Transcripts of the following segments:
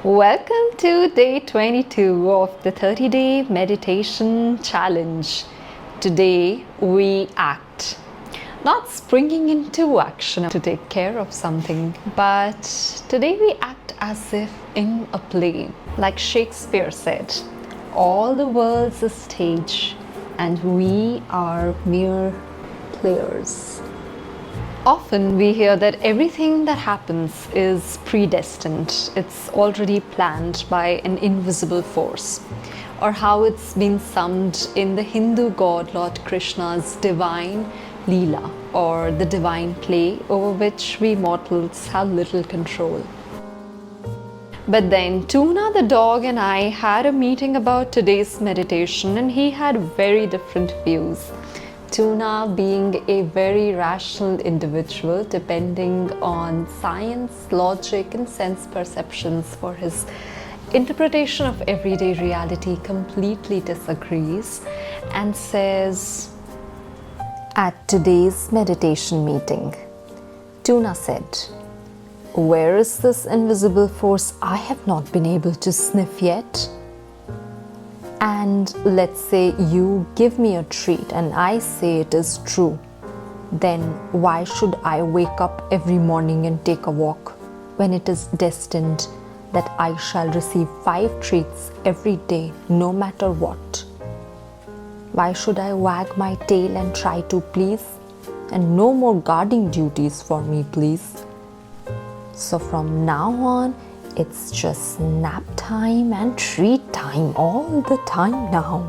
Welcome to day 22 of the 30-day meditation challenge. Today we act, not springing into action to take care of something, but today we act as if in a play. Like Shakespeare said, all the world's a stage and we are mere players. Often we hear that everything that happens is predestined. It's already planned by an invisible force. Or how it's been summed in the Hindu god Lord Krishna's divine Leela, or the divine play over which we mortals have little control. But then Tuna the dog and I had a meeting about today's meditation, and he had very different views. Tuna being a very rational individual, depending on science, logic, and sense perceptions for his interpretation of everyday reality, completely disagrees and says, at today's meditation meeting, Tuna said, "Where is this invisible force I have not been able to sniff yet? And let's say you give me a treat and I say it is true, then why should I wake up every morning and take a walk when it is destined that I shall receive 5 treats every day, no matter what? Why should I wag my tail and try to please? And no more guarding duties for me, please. So from now on, it's just nap time and treat time all the time now."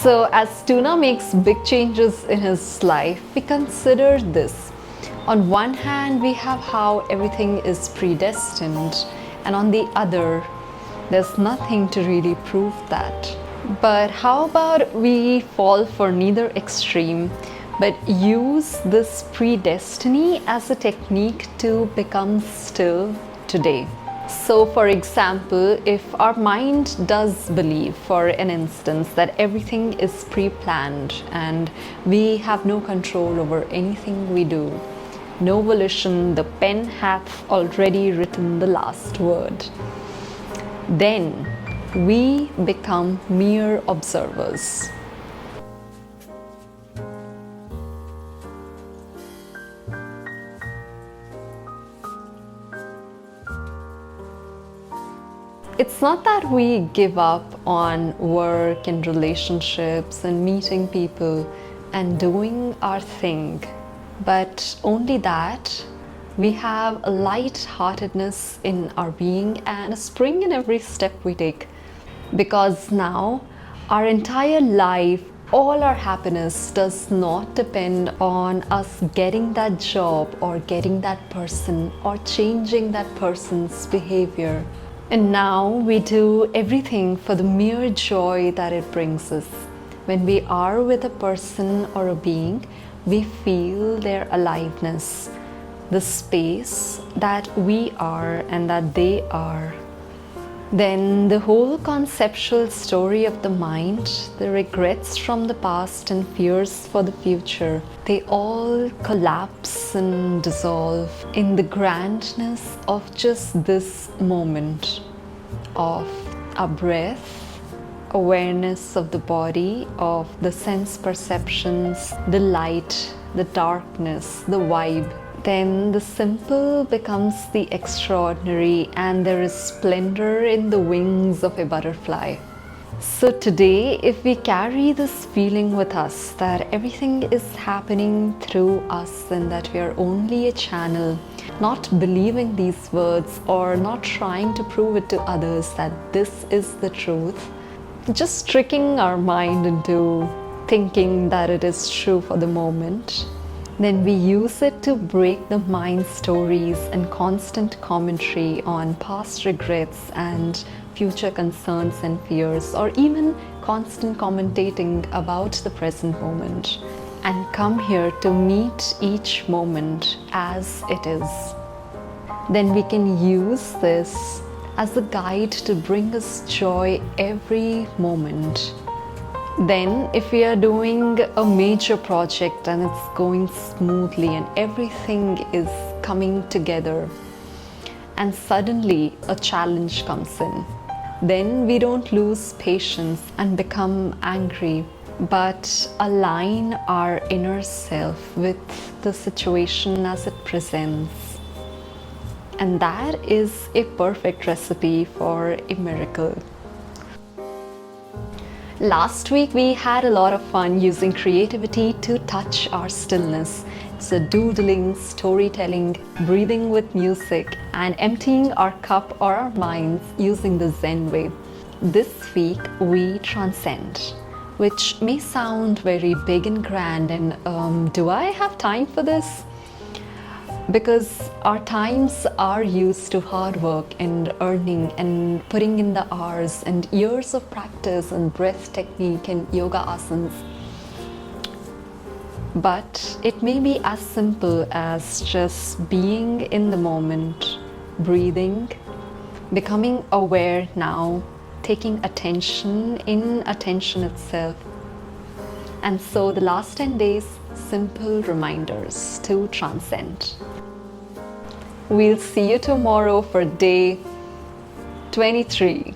So as Tuna makes big changes in his life, we consider this. On one hand, we have how everything is predestined, and on the other, there's nothing to really prove that. But how about we fall for neither extreme, but use this predestiny as a technique to become still today. So for example, if our mind does believe for an instance that everything is pre-planned and we have no control over anything we do, no volition, the pen hath already written the last word, then we become mere observers. It's not that we give up on work and relationships and meeting people and doing our thing, but only that we have a light-heartedness in our being and a spring in every step we take. Because now our entire life, all our happiness does not depend on us getting that job or getting that person or changing that person's behavior. And now we do everything for the mere joy that it brings us. When we are with a person or a being, we feel their aliveness, the space that we are and that they are. Then the whole conceptual story of the mind, the regrets from the past and fears for the future, they all collapse and dissolve in the grandness of just this moment of a breath, awareness of the body, of the sense perceptions, the light, the darkness, the vibe. Then the simple becomes the extraordinary and there is splendor in the wings of a butterfly. So today, if we carry this feeling with us that everything is happening through us and that we are only a channel, not believing these words or not trying to prove it to others that this is the truth, just tricking our mind into thinking that it is true for the moment, then we use it to break the mind's stories and constant commentary on past regrets and future concerns and fears, or even constant commentating about the present moment, and come here to meet each moment as it is. Then we can use this as a guide to bring us joy every moment. Then if we are doing a major project and it's going smoothly and everything is coming together. And suddenly a challenge comes in. Then we don't lose patience and become angry, but align our inner self with the situation as it presents. And that is a perfect recipe for a miracle. Last week we had a lot of fun using creativity to touch our stillness. So doodling, storytelling, breathing with music, and emptying our cup or our minds using the Zen way. This week we transcend, which may sound very big and grand, and do I have time for this? Because our times are used to hard work and earning and putting in the hours and years of practice and breath technique and yoga asanas. But it may be as simple as just being in the moment, breathing, becoming aware now, taking attention in attention itself. And so the last 10 days, simple reminders to transcend. We'll see you tomorrow for day 23.